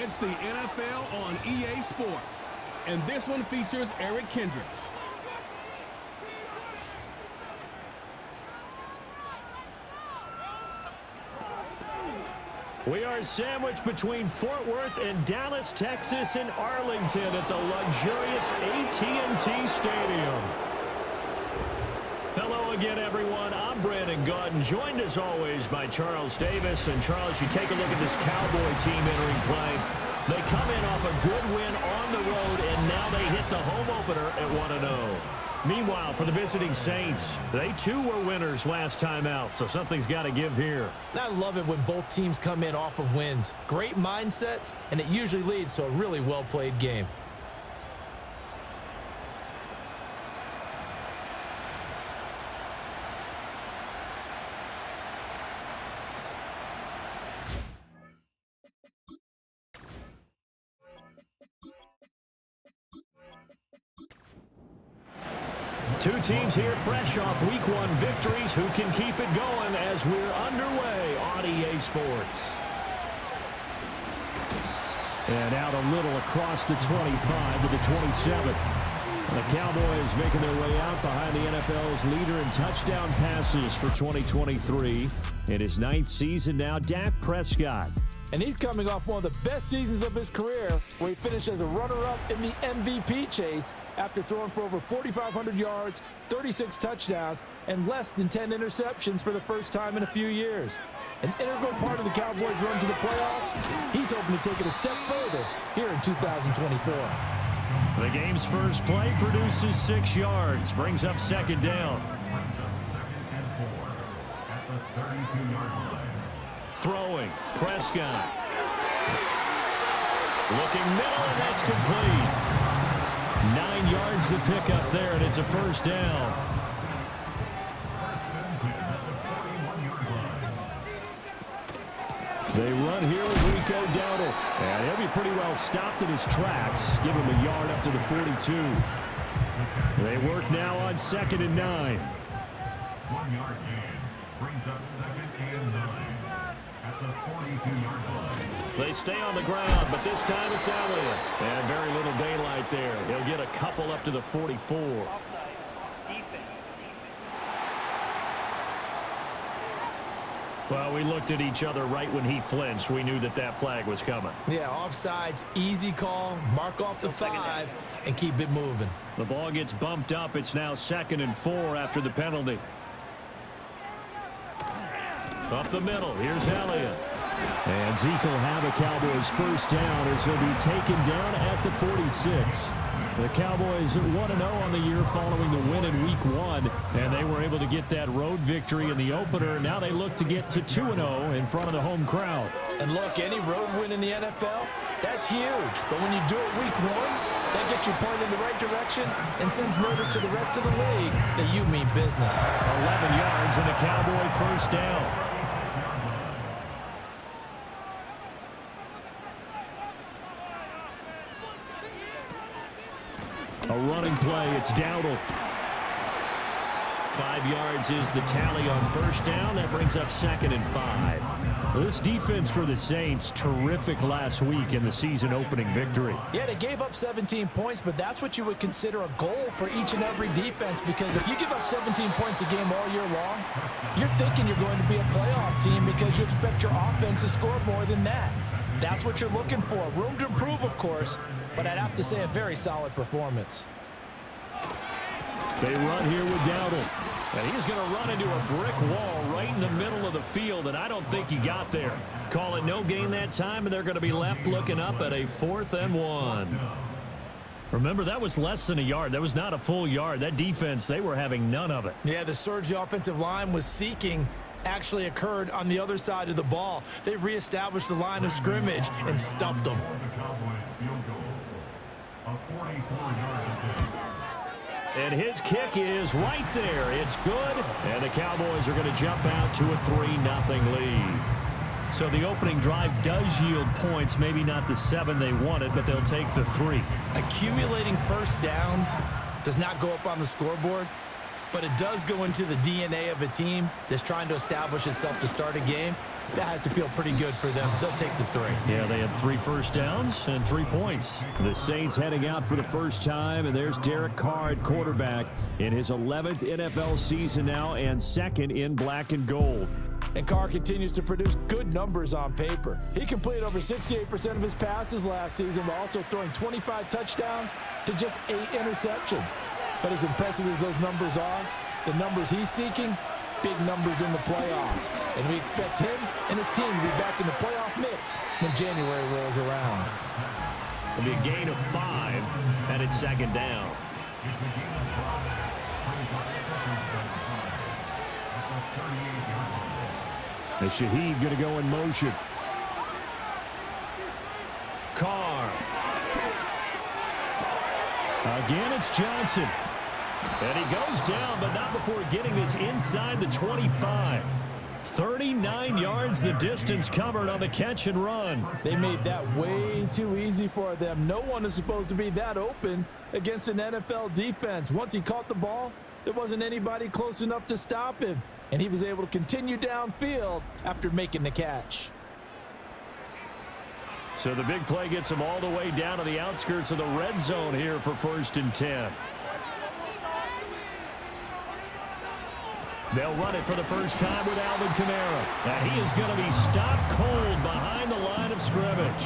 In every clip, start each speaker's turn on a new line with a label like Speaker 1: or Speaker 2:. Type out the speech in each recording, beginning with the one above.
Speaker 1: It's the NFL on EA Sports. And this one features Eric Kendricks.
Speaker 2: We are sandwiched between Fort Worth and Dallas, Texas, and Arlington at the luxurious AT&T Stadium. Hello again, everyone. I'm Brandon Gaudin, joined as always by Charles Davis. And Charles, you take a look at this Cowboy team entering play. They come in off a good win on the road, and now they hit the home opener at 1-0. Meanwhile, for the visiting Saints, they too were winners last time out, so something's got to give here.
Speaker 3: I love it when both teams come in off of wins. Great mindsets, and it usually leads to a really well-played game.
Speaker 2: Two teams here fresh off Week 1 victories who can keep it going as we're underway on EA Sports. And out a little across the 25 to the 27. The Cowboys making their way out behind the NFL's leader in touchdown passes for 2023. In his 9th season now, Dak Prescott.
Speaker 3: And he's coming off one of the best seasons of his career, where he finished as a runner-up in the MVP chase after throwing for over 4,500 yards, 36 touchdowns, and less than 10 interceptions for the first time in a few years. An integral part of the Cowboys' run to the playoffs, he's hoping to take it a step further here in 2024.
Speaker 2: The game's first play produces 6 yards, brings up second down. Throwing, Prescott. Looking middle, and that's complete. 9 yards to pick up there, and it's a first down. They run here with Rico Dowdle. And he'll be pretty well stopped in his tracks. Give him a yard up to the 42. They work now on 2nd and 9.
Speaker 4: 1 yard gain brings up 2nd and 9. That's a 42-yard line.
Speaker 2: They stay on the ground, but this time it's Elliott. And very little daylight there. He'll get a couple up to the 44. Well, we looked at each other right when he flinched. We knew that that flag was coming.
Speaker 3: Yeah, offsides, easy call, mark off the 5, and keep it moving.
Speaker 2: The ball gets bumped up. It's now 2nd and 4 after the penalty. Up the middle, here's Elliott. And Zeke will have a Cowboys first down as he'll be taken down at the 46. The Cowboys 1-0 on the year following the win in Week 1, and they were able to get that road victory in the opener. Now they look to get to 2-0 in front of the home crowd.
Speaker 3: And look, any road win in the NFL, that's huge. But when you do it Week 1, that gets you pointed in the right direction and sends notice to the rest of the league that you mean business.
Speaker 2: 11 yards and a Cowboy first down. A running play, it's Dowdle. 5 yards is the tally on first down. That brings up 2nd and 5. This defense for the Saints, terrific last week in the season-opening victory.
Speaker 3: Yeah, they gave up 17 points, but that's what you would consider a goal for each and every defense, because if you give up 17 points a game all year long, you're thinking you're going to be a playoff team because you expect your offense to score more than that. That's what you're looking for. Room to improve, of course, but I'd have to say a very solid performance.
Speaker 2: They run here with Dowdle. And he's going to run into a brick wall right in the middle of the field, and I don't think he got there. Call it no gain that time, and they're going to be left looking up at a 4th and 1. Remember, that was less than a yard. That was not a full yard. That defense, they were having none of it.
Speaker 3: Yeah, the surge the offensive line was seeking actually occurred on the other side of the ball. They reestablished the line of scrimmage and stuffed them.
Speaker 2: And his kick is right there. It's good. And the Cowboys are going to jump out to a 3-0 lead. So the opening drive does yield points. Maybe not the 7 they wanted, but they'll take the 3.
Speaker 3: Accumulating first downs does not go up on the scoreboard, but it does go into the DNA of a team that's trying to establish itself to start a game. That has to feel pretty good for them. They'll take the 3.
Speaker 2: Yeah, they had 3 first downs and 3 points. The Saints heading out for the first time, and there's Derek Carr at quarterback in his 11th NFL season now and 2nd in black and gold.
Speaker 3: And Carr continues to produce good numbers on paper. He completed over 68% of his passes last season while also throwing 25 touchdowns to just 8 interceptions. But as impressive as those numbers are, the numbers he's seeking, big numbers in the playoffs. And we expect him and his team to be back in the playoff mix when January rolls around.
Speaker 2: It'll be a gain of 5, and it's 2nd down. The Shaheed going to go in motion. Carr. Again, it's Johnson. And he goes down, but not before getting this inside the 25. 39 yards the distance covered on the catch and run.
Speaker 3: They made that way too easy for them. No one is supposed to be that open against an NFL defense. Once he caught the ball, there wasn't anybody close enough to stop him. And he was able to continue downfield after making the catch.
Speaker 2: So the big play gets him all the way down to the outskirts of the red zone here for 1st and 10. They'll run it for the first time with Alvin Kamara. And he is going to be stopped cold behind the line of scrimmage.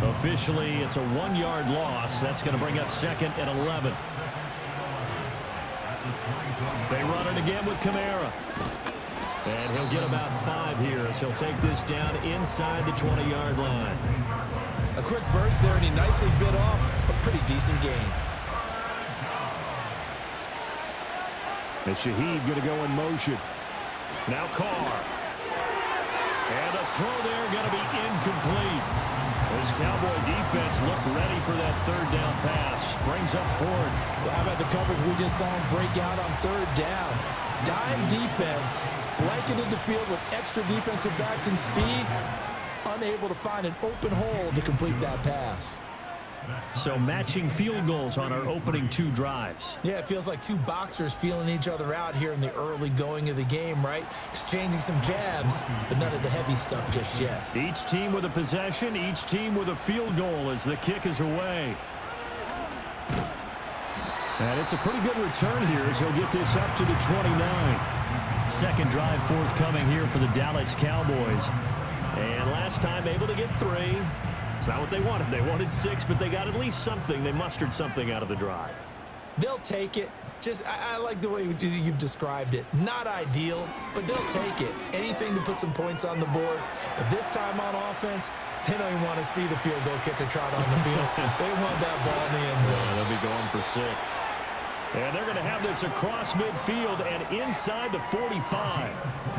Speaker 2: Officially, it's a 1-yard loss. That's going to bring up 2nd and 11. They run it again with Kamara. And he'll get about 5 here as he'll take this down inside the 20-yard line.
Speaker 3: A quick burst there, and he nicely bit off a pretty decent gain.
Speaker 2: And Shaheed going to go in motion. Now Carr. And the throw there going to be incomplete. This Cowboy defense looked ready for that 3rd down pass. Brings up 4th.
Speaker 3: Well, how about the coverage we just saw him break out on 3rd down? Dime defense, blanketed the field with extra defensive backs and speed, unable to find an open hole to complete that pass.
Speaker 2: So matching field goals on our opening 2 drives.
Speaker 3: Yeah, it feels like 2 boxers feeling each other out here in the early going of the game, right? Exchanging some jabs, but none of the heavy stuff just yet.
Speaker 2: Each team with a possession, each team with a field goal as the kick is away. And it's a pretty good return here as he'll get this up to the 29. 2nd drive forthcoming here for the Dallas Cowboys. And last time able to get 3. It's not what they wanted. They wanted 6, but they got at least something. They mustered something out of the drive.
Speaker 3: They'll take it. I like the way you've described it. Not ideal, but they'll take it. Anything to put some points on the board. But this time on offense, they don't even want to see the field goal kicker trot on the field. They want that ball in the end zone.
Speaker 2: Yeah, they'll be going for 6. And they're going to have this across midfield and inside the 45.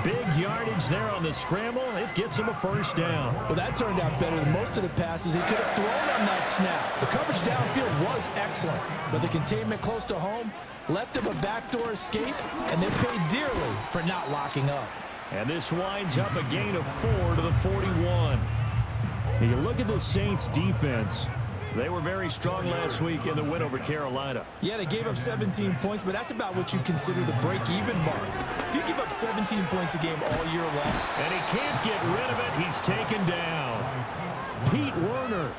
Speaker 2: Big yardage there on the scramble. It gets him a 1st down.
Speaker 3: Well, that turned out better than most of the passes he could have thrown on that snap. The coverage downfield was excellent, but the containment close to home left him a backdoor escape, and they paid dearly for not locking up.
Speaker 2: And this winds up a gain of 4 to the 41. And you look at the Saints defense. They were very strong last week in the win over Carolina.
Speaker 3: Yeah, they gave up 17 points, but that's about what you consider the break-even mark. If you give up 17 points a game all year long.
Speaker 2: And he can't get rid of it. He's taken down. Pete Werner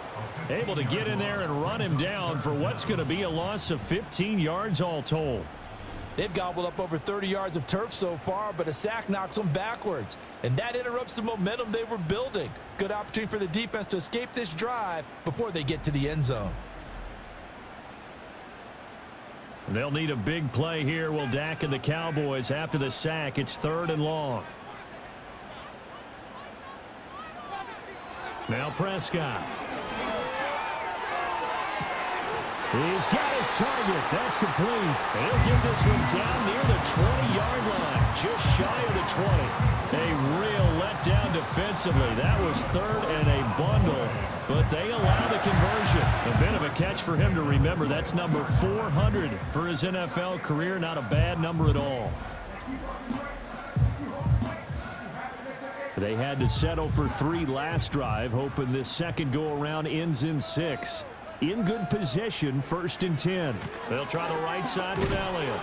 Speaker 2: able to get in there and run him down for what's going to be a loss of 15 yards all told.
Speaker 3: They've gobbled up over 30 yards of turf so far, but a sack knocks them backwards. And that interrupts the momentum they were building. Good opportunity for the defense to escape this drive before they get to the end zone.
Speaker 2: They'll need a big play here, will Dak and the Cowboys after the sack. It's 3rd and long. Now Prescott. He's got his target. That's complete. And he'll get this one down near the 20-yard line, just shy of the 20. A real letdown defensively. That was 3rd and a bundle, but they allow the conversion. A bit of a catch for him to remember. That's number 400 for his NFL career. Not a bad number at all. They had to settle for 3 last drive, hoping this second go-around ends in 6. In good position, 1st and 10. They'll try the right side with Elliott.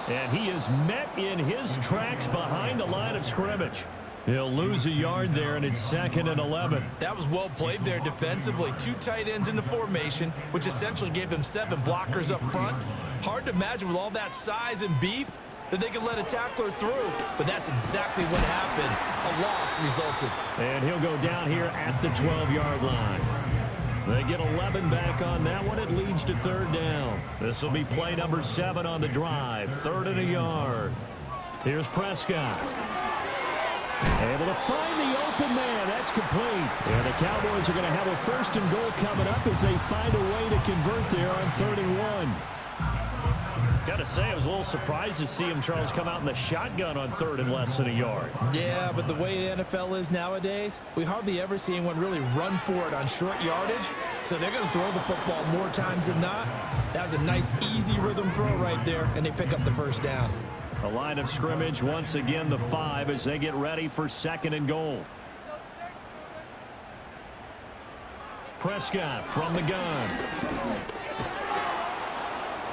Speaker 2: And he is met in his tracks behind the line of scrimmage. He'll lose a yard there, and it's 2nd and 11.
Speaker 3: That was well played there defensively. 2 tight ends in the formation, which essentially gave them 7 blockers up front. Hard to imagine with all that size and beef that they could let a tackler through, but that's exactly what happened. A loss resulted.
Speaker 2: And he'll go down here at the 12-yard line. They get 11 back on that one. It leads to 3rd down. This will be play number 7 on the drive. 3rd and a yard. Here's Prescott. Able to find the open man. That's complete. And the Cowboys are going to have a 1st and goal coming up as they find a way to convert there on 3rd and 1. Got to say, I was a little surprised to see him, Charles, come out in the shotgun on 3rd and less than a yard.
Speaker 3: Yeah, but the way the NFL is nowadays, we hardly ever see anyone really run for it on short yardage. So they're going to throw the football more times than not. That was a nice, easy rhythm throw right there, and they pick up the 1st down.
Speaker 2: The line of scrimmage, once again, the 5 as they get ready for 2nd and goal. Prescott from the gun.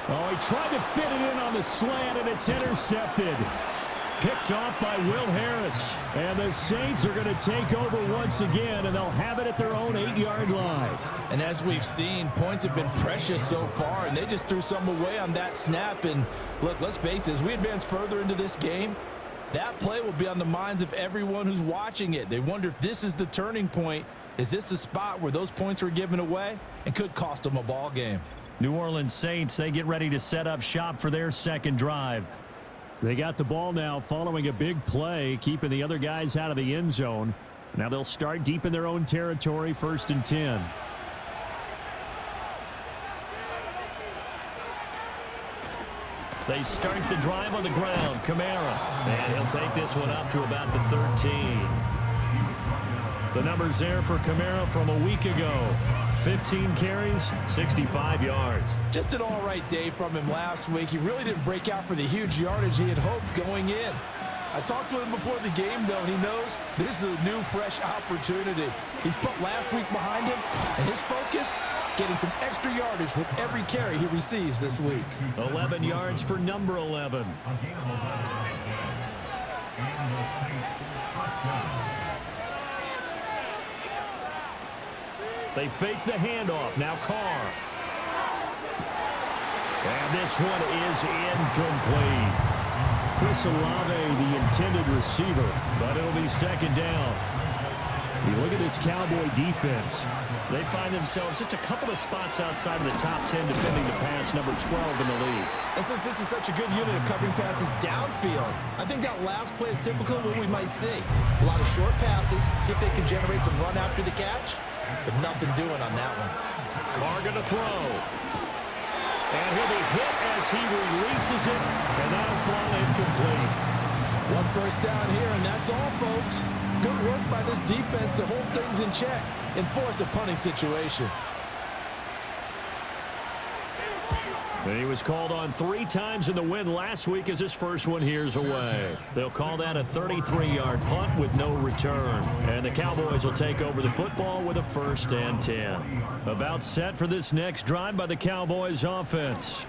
Speaker 2: Oh, he tried to fit it in on the slant, and it's intercepted. Picked off by Will Harris. And the Saints are going to take over once again, and they'll have it at their own 8-yard line.
Speaker 3: And as we've seen, points have been precious so far, and they just threw some away on that snap. And look, let's face it, as we advance further into this game, that play will be on the minds of everyone who's watching it. They wonder if this is the turning point. Is this the spot where those points were given away and could cost them a ball game?
Speaker 2: New Orleans Saints, they get ready to set up shop for their 2nd drive. They got the ball now following a big play, keeping the other guys out of the end zone. Now they'll start deep in their own territory, 1st and 10. They start the drive on the ground. Kamara. And he'll take this one up to about the 13. The numbers there for Kamara from a week ago. 15 carries, 65 yards.
Speaker 3: Just an all-right day from him last week. He really didn't break out for the huge yardage he had hoped going in. I talked with him before the game, though, and he knows this is a new, fresh opportunity. He's put last week behind him, and his focus, getting some extra yardage with every carry he receives this week.
Speaker 2: 11 yards for number 11. They fake the handoff. Now Carr. And this one is incomplete. Chris Olave, the intended receiver, but it'll be 2nd down. You look at this Cowboy defense. They find themselves just a couple of spots outside of the top 10 defending the pass, number 12 in the league.
Speaker 3: And since this is such a good unit of covering passes downfield, I think that last play is typical of what we might see. A lot of short passes, see if they can generate some run after the catch, but nothing doing on that one.
Speaker 2: Carr going to throw. And he'll be hit as he releases it, and that'll fall incomplete.
Speaker 3: 1 first down here, and that's all, folks. Good work by this defense to hold things in check and force a punting situation.
Speaker 2: And he was called on 3 times in the win last week as his first one here's away. They'll call that a 33-yard punt with no return. And the Cowboys will take over the football with a 1st and 10. About set for this next drive by the Cowboys offense.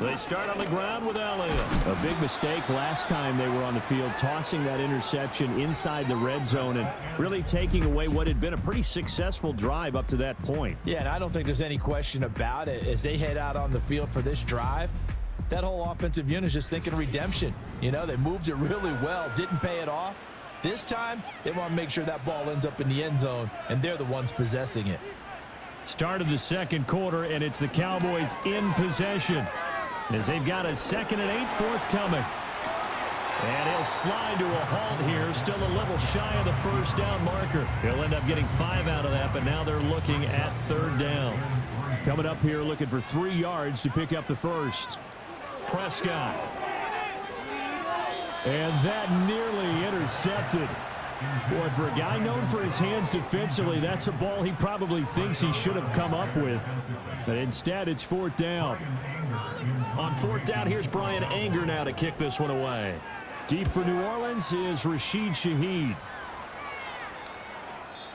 Speaker 2: They start on the ground with Elliott.
Speaker 5: A big mistake last time they were on the field, tossing that interception inside the red zone and really taking away what had been a pretty successful drive up to that point.
Speaker 3: Yeah, and I don't think there's any question about it. As they head out on the field for this drive, that whole offensive unit is just thinking redemption. You know, they moved it really well, didn't pay it off. This time, they want to make sure that ball ends up in the end zone, and they're the ones possessing it.
Speaker 2: Start of the 2nd quarter, and it's the Cowboys in possession as they've got a 2nd and 8 forthcoming. And he'll slide to a halt here, still a little shy of the 1st down marker. He'll end up getting 5 out of that, but now they're looking at 3rd down.
Speaker 5: Coming up here looking for 3 yards to pick up the 1st.
Speaker 2: Prescott.
Speaker 5: And that nearly intercepted. Boy, for a guy known for his hands defensively, that's a ball he probably thinks he should have come up with. But instead, it's 4th down.
Speaker 2: On 4th down, here's Brian Anger now to kick this one away.
Speaker 5: Deep for New Orleans is Rashid Shaheed.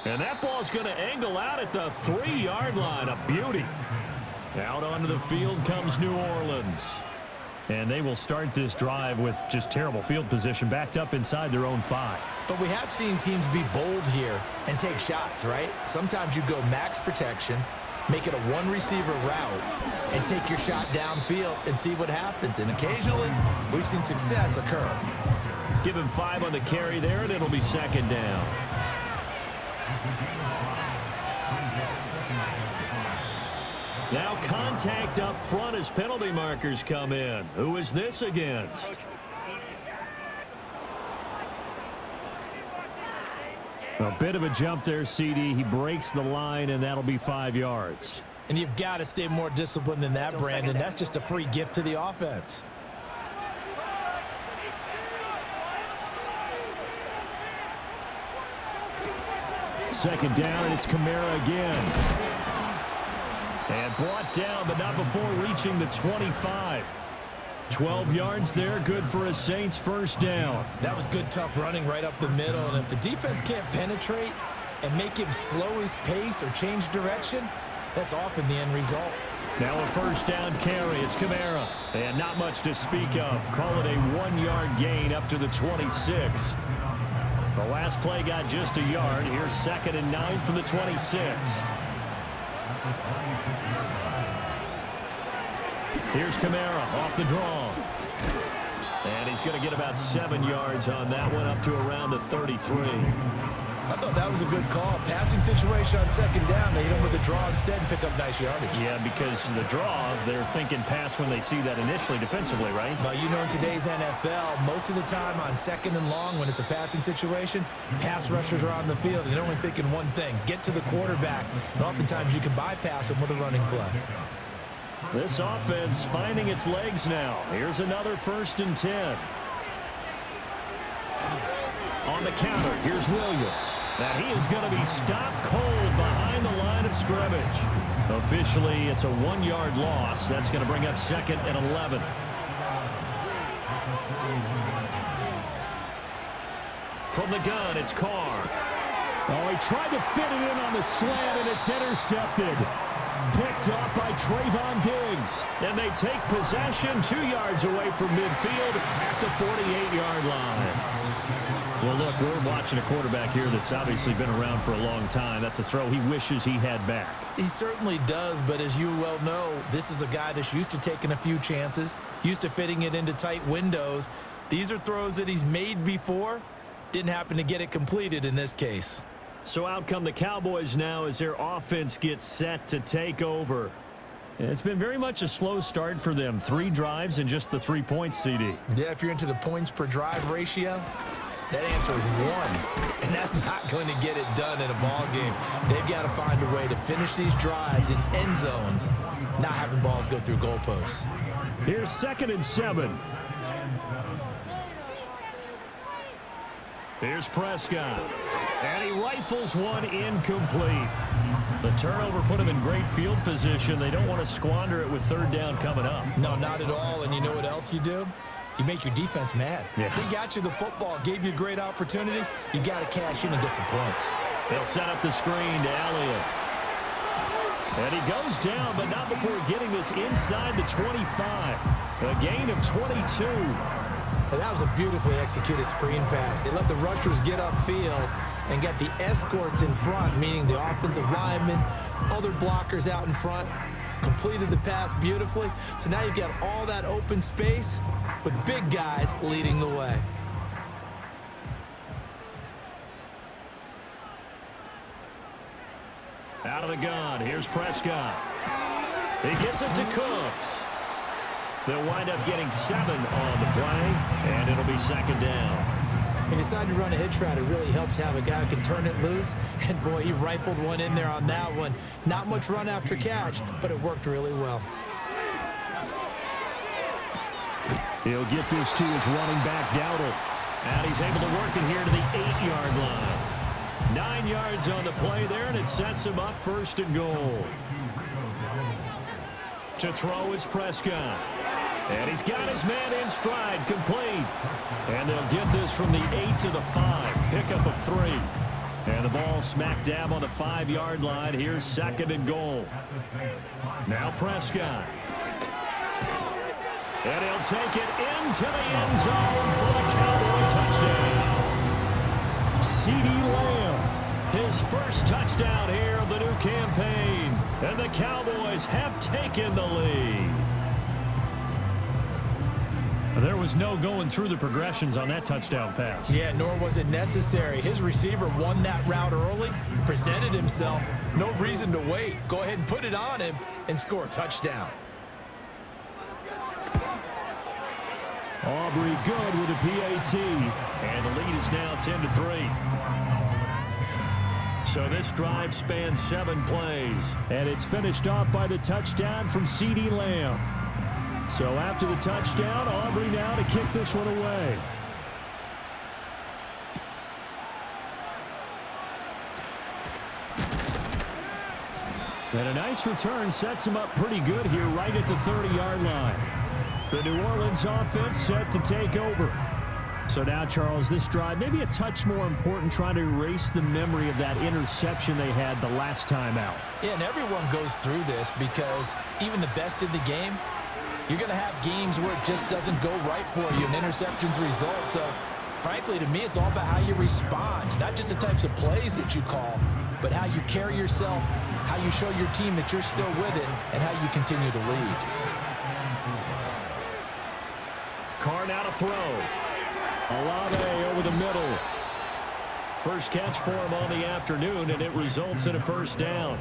Speaker 2: And that ball's going to angle out at the 3-yard line. A beauty. Out onto the field comes New Orleans.
Speaker 5: And they will start this drive with just terrible field position, backed up inside their own 5.
Speaker 3: But we have seen teams be bold here and take shots, right? Sometimes you go max protection, make it a one-receiver route, and take your shot downfield and see what happens. And occasionally, we've seen success occur.
Speaker 2: Give him 5 on the carry there, and it'll be second down. Now contact up front as penalty markers come in. Who is this against?
Speaker 5: A bit of a jump there, CD. He breaks the line, and that'll be 5 yards.
Speaker 3: And you've got to stay more disciplined than that, Brandon. That's just a free gift to the offense.
Speaker 5: Second down, and it's Kamara again. And brought down, but not before reaching the 25. 12 yards there, good for a Saints first down.
Speaker 3: That was good, tough running right up the middle. And if the defense can't penetrate and make him slow his pace or change direction, that's often the end result.
Speaker 2: Now a first down carry. It's Kamara. And not much to speak of. Call it a 1-yard gain up to the 26. The last play got just a yard. Here's 2nd and 9 from the 26. Here's Kamara off the draw. And he's going to get about 7 yards on that one, up to around the 33.
Speaker 3: I thought that was a good call. Passing situation on second down. They hit him with the draw instead and pick up nice yardage.
Speaker 2: Yeah, because the draw, they're thinking pass when they see that initially defensively, right?
Speaker 3: But you know, in today's NFL, most of the time on second and long when it's a passing situation, pass rushers are on the field and they're only thinking one thing, get to the quarterback. And oftentimes you can bypass them with a running play.
Speaker 2: This offense finding its legs now. Here's another 1st and 10. On the counter, here's Williams. And he is going to be stopped cold behind the line of scrimmage. Officially, it's a 1-yard loss. That's going to bring up 2nd and 11. From the gun, it's Carr.
Speaker 5: Oh, he tried to fit it in on the slant, and it's intercepted. Picked off by Trayvon Diggs.
Speaker 2: And they take possession 2 yards away from midfield at the 48-yard line. Well, look, we're watching a quarterback here that's obviously been around for a long time. That's a throw he wishes he had back.
Speaker 3: He certainly does, but as you well know, this is a guy that's used to taking a few chances, used to fitting it into tight windows. These are throws that he's made before. Didn't happen to get it completed in this case.
Speaker 2: So out come the Cowboys now as their offense gets set to take over. It's been very much a slow start for them. 3 drives and just the 3 points, CD.
Speaker 3: Yeah, if you're into the points per drive ratio, that answer is 1. And that's not going to get it done in a ball game. They've got to find a way to finish these drives in end zones, not having balls go through goalposts.
Speaker 5: Here's 2nd and 7.
Speaker 2: Here's Prescott. And he rifles one incomplete. The turnover put him in great field position. They don't want to squander it with 3rd down coming up.
Speaker 3: No, not at all. And you know what else you do? You make your defense mad.
Speaker 2: Yeah.
Speaker 3: They got you the football, gave you a great opportunity. You got to cash in and get some points.
Speaker 2: They'll set up the screen to Elliott. And he goes down, but not before getting this inside the 25. A gain of 22.
Speaker 3: And that was a beautifully executed screen pass. They let the rushers get upfield and got the escorts in front, meaning the offensive linemen, other blockers out in front, completed the pass beautifully. So now you've got all that open space with big guys leading the way.
Speaker 2: Out of the gun, here's Prescott. He gets it to Cooks. They'll wind up getting 7 on the play, and it'll be 2nd down.
Speaker 3: He decided to run a hitch route. It really helped to have a guy who can turn it loose. And, boy, he rifled one in there on that one. Not much run after catch, but it worked really well.
Speaker 5: He'll get this to his running back, Dowdle.
Speaker 2: And he's able to work it here to the 8-yard line. 9 yards on the play there, and it sets him up 1st and goal. To throw is Prescott. And he's got his man in stride, complete. And they'll get this from the 8 to the 5. Pickup of 3. And the ball smack dab on the 5-yard line. Here's 2nd and goal. Now Prescott. And he'll take it into the end zone for the Cowboy touchdown. CeeDee Lamb, his first touchdown here of the new campaign. And the Cowboys have taken the lead. There was no going through the progressions on that touchdown pass.
Speaker 3: Yeah, nor was it necessary. His receiver won that route early, presented himself. No reason to wait. Go ahead and put it on him and score a touchdown.
Speaker 2: Aubrey good with a PAT. And the lead is now 10-3. So this drive spans 7 plays.
Speaker 5: And it's finished off by the touchdown from CeeDee Lamb. So after the touchdown, Aubrey now to kick this one away. And a nice return sets him up pretty good here right at the 30-yard line. The New Orleans offense set to take over. So now, Charles, this drive maybe a touch more important, trying to erase the memory of that interception they had the last time out.
Speaker 3: Yeah, and everyone goes through this because even the best in the game, you're going to have games where it just doesn't go right for you and interceptions result. So, frankly, to me, it's all about how you respond, not just the types of plays that you call, but how you carry yourself, how you show your team that you're still with it, and how you continue to lead.
Speaker 2: Carr now to throw. Olave over the middle. First catch for him on the afternoon, and it results in a first down.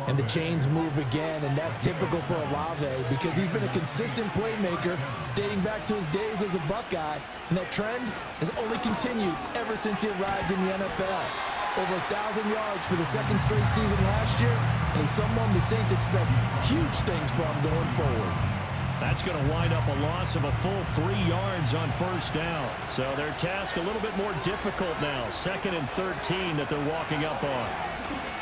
Speaker 3: And the chains move again, and that's typical for Olave because he's been a consistent playmaker dating back to his days as a Buckeye, and that trend has only continued ever since he arrived in the NFL. Over 1,000 yards for the second straight season last year, and he's someone the Saints expect huge things from going forward.
Speaker 2: That's going to wind up a loss of a full 3 yards on first down. So their task a little bit more difficult now. 2nd and 13 that they're walking up on.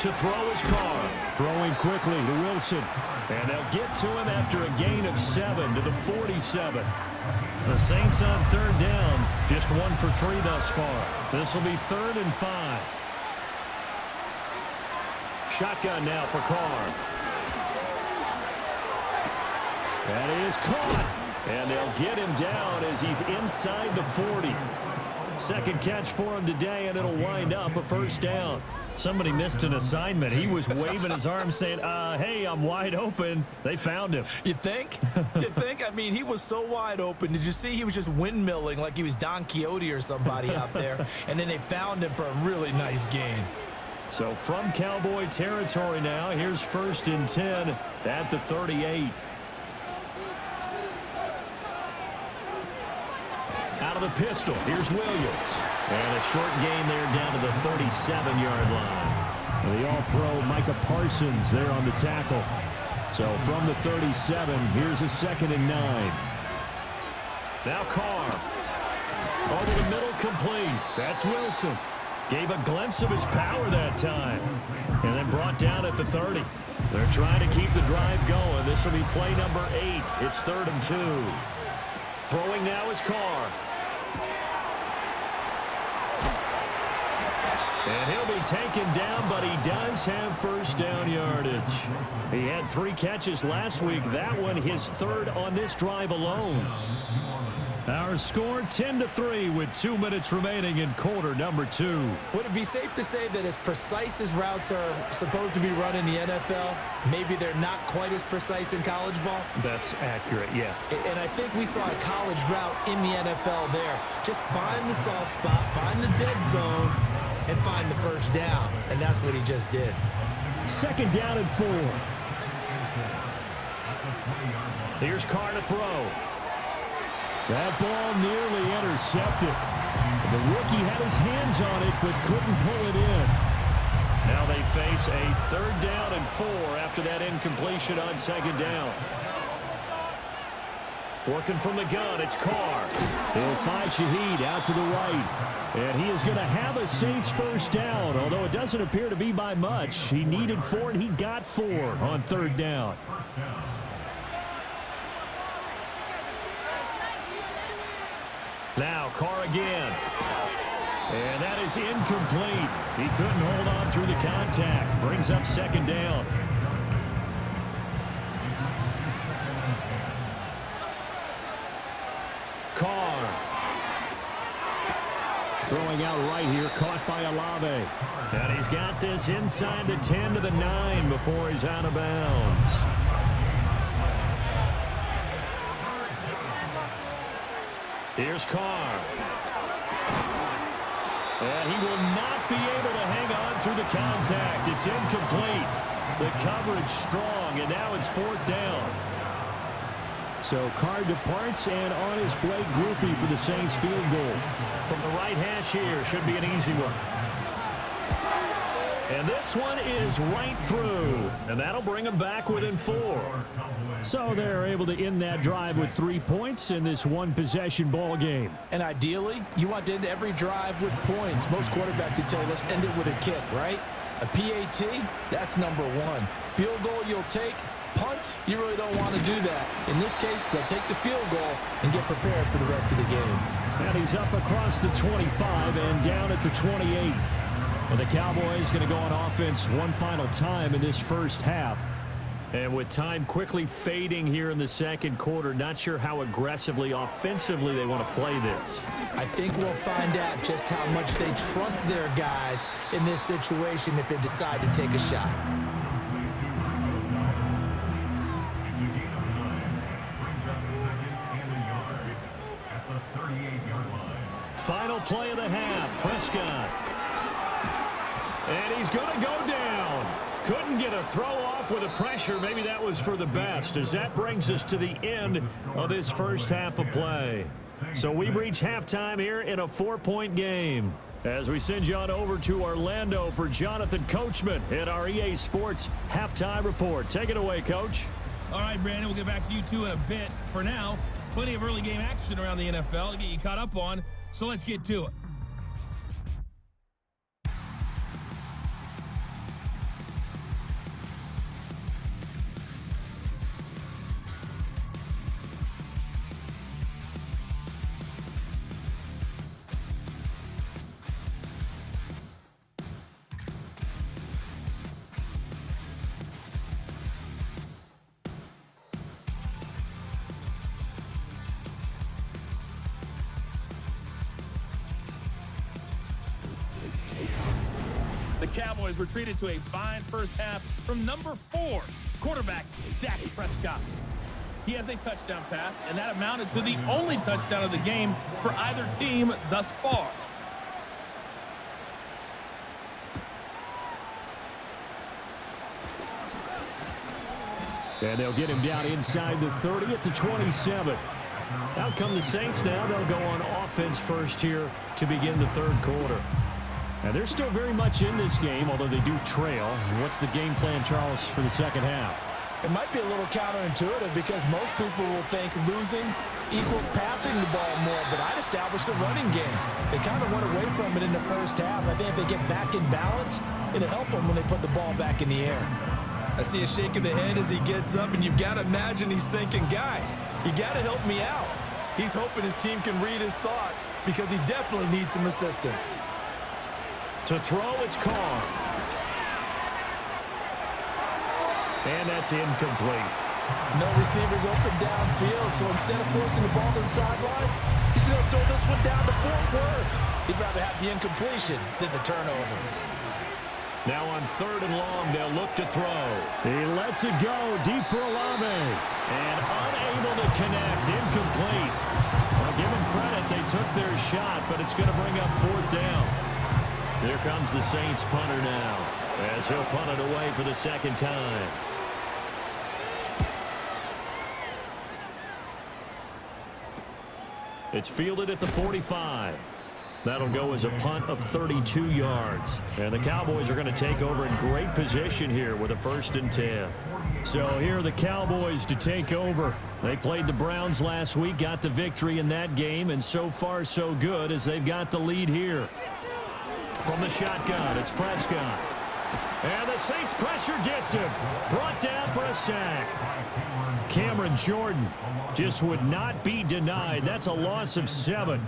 Speaker 2: To throw is Carr.
Speaker 5: Throwing quickly to Wilson.
Speaker 2: And they'll get to him after a gain of 7 to the 47. The Saints on 3rd down, just 1 for 3 thus far. This will be 3rd and 5. Shotgun now for Carr. That is caught. And they'll get him down as he's inside the 40. Second catch for him today, and it'll wind up a first down. Somebody missed an assignment. He was waving his arms saying, hey, I'm wide open. They found him.
Speaker 3: You think? You think? I mean, he was so wide open. Did you see he was just windmilling like he was Don Quixote or somebody out there? And then they found him for a really nice gain.
Speaker 2: So from Cowboy territory now, here's 1st and 10 at the 38. Out of the pistol, here's Williams. And a short gain there down to the 37-yard line.
Speaker 5: The All-Pro Micah Parsons there on the tackle. So from the 37, here's a 2nd and 9.
Speaker 2: Now Carr. Over the middle, complete. That's Wilson. Gave a glimpse of his power that time. And then brought down at the 30. They're trying to keep the drive going. This will be play number 8. It's 3rd and 2. Throwing now is Carr. And he'll be taken down, but he does have first down yardage. He had 3 catches last week. That one his 3rd on this drive alone. Our score 10-3 with 2 minutes remaining in quarter number 2.
Speaker 3: Would it be safe to say that as precise as routes are supposed to be run in the NFL, maybe they're not quite as precise in college ball?
Speaker 2: That's accurate, yeah.
Speaker 3: And I think we saw a college route in the NFL there. Just find the soft spot, find the dead zone, and find the first down. And that's what he just did.
Speaker 5: 2nd down and 4.
Speaker 2: Here's Carr to throw.
Speaker 5: That ball nearly intercepted. The rookie had his hands on it, but couldn't pull it in.
Speaker 2: Now they face a 3rd down and 4 after that incompletion on 2nd down. Working from the gun, it's Carr.
Speaker 5: He'll find Shaheed out to the right. And he is going to have a Saints first down, although it doesn't appear to be by much. He needed 4, and he got 4 on 3rd down.
Speaker 2: Now Carr again. And that is incomplete. He couldn't hold on through the contact. Brings up 2nd down.
Speaker 5: right here, caught by Olave. And he's got this inside the 10 to the 9 before he's out of bounds. Here's Carr. And he will not be able to hang on through the contact. It's incomplete. The coverage strong, and now it's 4th down. So Carr departs, and on his Blake Groupie for the Saints field goal. From the right hash here, should be an easy one. And this one is right through, and that'll bring them back within 4. So they're able to end that drive with 3 points in this one-possession ball game.
Speaker 3: And ideally, you want to end every drive with points. Most quarterbacks would tell you, let's end it with a kick, right? A PAT, that's number 1. Field goal you'll take. Punts, you really don't want to do that. In this case, they'll take the field goal and get prepared for the rest of the game.
Speaker 5: And he's up across the 25 and down at the 28. And the Cowboys going to go on offense one final time in this first half. And with time quickly fading here in the second quarter, not sure how aggressively, offensively they want to play this.
Speaker 3: I think we'll find out just how much they trust their guys in this situation if they decide to take a shot.
Speaker 5: Final play of the half, Prescott. And he's going to go down. Couldn't get a throw off with the pressure. Maybe that was for the best, as that brings us to the end of this first half of play. So we've reached halftime here in a 4-point game. As we send you on over to Orlando for Jonathan Coachman in our EA Sports Halftime Report. Take it away, Coach.
Speaker 1: All right, Brandon, we'll get back to you two in a bit. For now, plenty of early game action around the NFL to get you caught up on, so let's get to it. The Cowboys were treated to a fine first half from number 4, quarterback Dak Prescott. He has a touchdown pass, and that amounted to the only touchdown of the game for either team thus far.
Speaker 5: And they'll get him down inside the 30 at the 27. Out come the Saints now. They'll go on offense first here to begin the third quarter. And they're still very much in this game, although they do trail. What's the game plan, Charles, for the second half?
Speaker 3: It might be a little counterintuitive because most people will think losing equals passing the ball more, but I'd establish the running game. They kind of went away from it in the first half. I think if they get back in balance, it'll help them when they put the ball back in the air. I see a shake of the head as he gets up, and you've got to imagine he's thinking, guys, you got to help me out. He's hoping his team can read his thoughts because he definitely needs some assistance.
Speaker 5: To throw, it's Carr. And that's incomplete.
Speaker 3: No receivers open downfield, so instead of forcing the ball to the sideline, he's going to throw this one down to Fort Worth. He'd rather have the incompletion than the turnover.
Speaker 5: Now on 3rd and long, they'll look to throw. He lets it go deep for Olave. And unable to connect, incomplete. Well, give them credit, they took their shot, but it's going to bring up 4th down. Here comes the Saints punter now, as he'll punt it away for the second time. It's fielded at the 45. That'll go as a punt of 32 yards. And the Cowboys are going to take over in great position here with a 1st and 10. So here are the Cowboys to take over. They played the Browns last week, got the victory in that game, and so far so good as they've got the lead here. From the shotgun, it's Prescott. And the Saints pressure gets him. Brought down for a sack. Cameron Jordan just would not be denied. That's a loss of 7.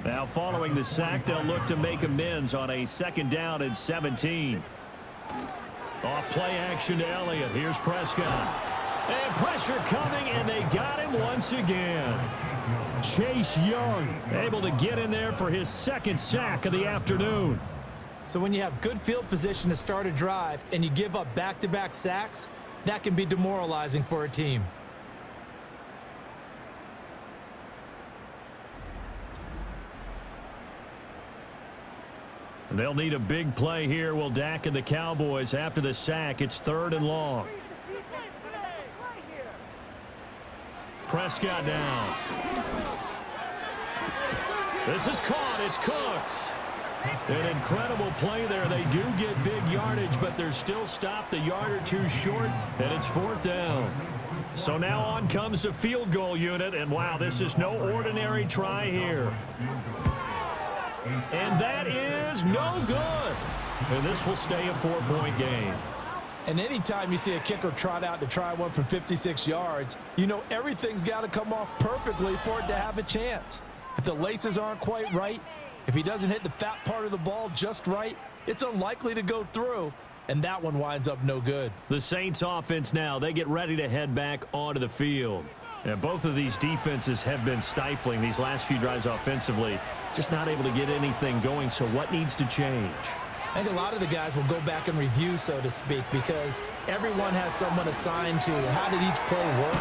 Speaker 5: Now following the sack, they'll look to make amends on a 2nd down and 17. Off play action to Elliott. Here's Prescott.
Speaker 2: And pressure coming, and they got him once again.
Speaker 5: Chase Young able to get in there for his second sack of the afternoon.
Speaker 3: So when you have good field position to start a drive and you give up back-to-back sacks, that can be demoralizing for a team.
Speaker 2: They'll need a big play here. Will Dak and the Cowboys after the sack. It's 3rd and long. Prescott down. This is caught. It's Cooks. An incredible play there. They do get big yardage, but they're still stopped a yard or two short, and it's 4th down. So now on comes the field goal unit, and wow, this is no ordinary try here. And that is no good. And this will stay a 4-point game.
Speaker 3: And anytime you see a kicker trot out to try one from 56 yards, you know everything's got to come off perfectly for it to have a chance. If the laces aren't quite right, if he doesn't hit the fat part of the ball just right, it's unlikely to go through, and that one winds up no good.
Speaker 2: The Saints offense now, they get ready to head back onto the field. And both of these defenses have been stifling these last few drives offensively, just not able to get anything going. So what needs to change?
Speaker 3: I think a lot of the guys will go back and review, so to speak, because everyone has someone assigned to how did each play work.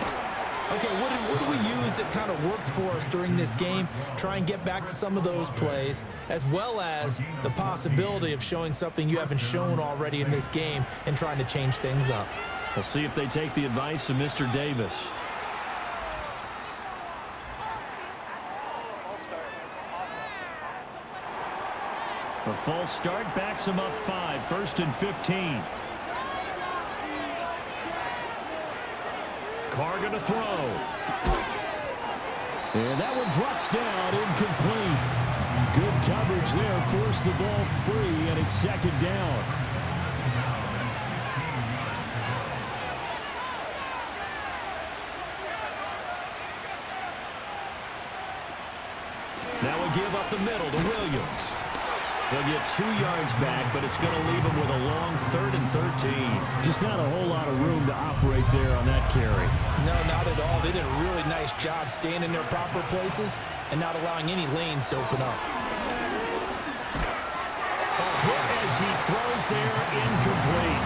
Speaker 3: Okay, what did we use that kind of worked for us during this game? Try and get back to some of those plays, as well as the possibility of showing something you haven't shown already in this game and trying to change things up.
Speaker 2: We'll see if they take the advice of Mr. Davis. A false start backs him up 5, 1st and 15. Carr going to throw.
Speaker 5: And that one drops down, incomplete. Good coverage there, forced the ball free, and it's 2nd down.
Speaker 2: Now we give up the middle to Williams. They'll get 2 yards back, but it's going to leave them with a long 3rd and 13.
Speaker 5: Just not a whole lot of room to operate there on that carry.
Speaker 3: No, not at all. They did a really nice job staying in their proper places and not allowing any lanes to open up.
Speaker 2: A hit as he throws there, incomplete.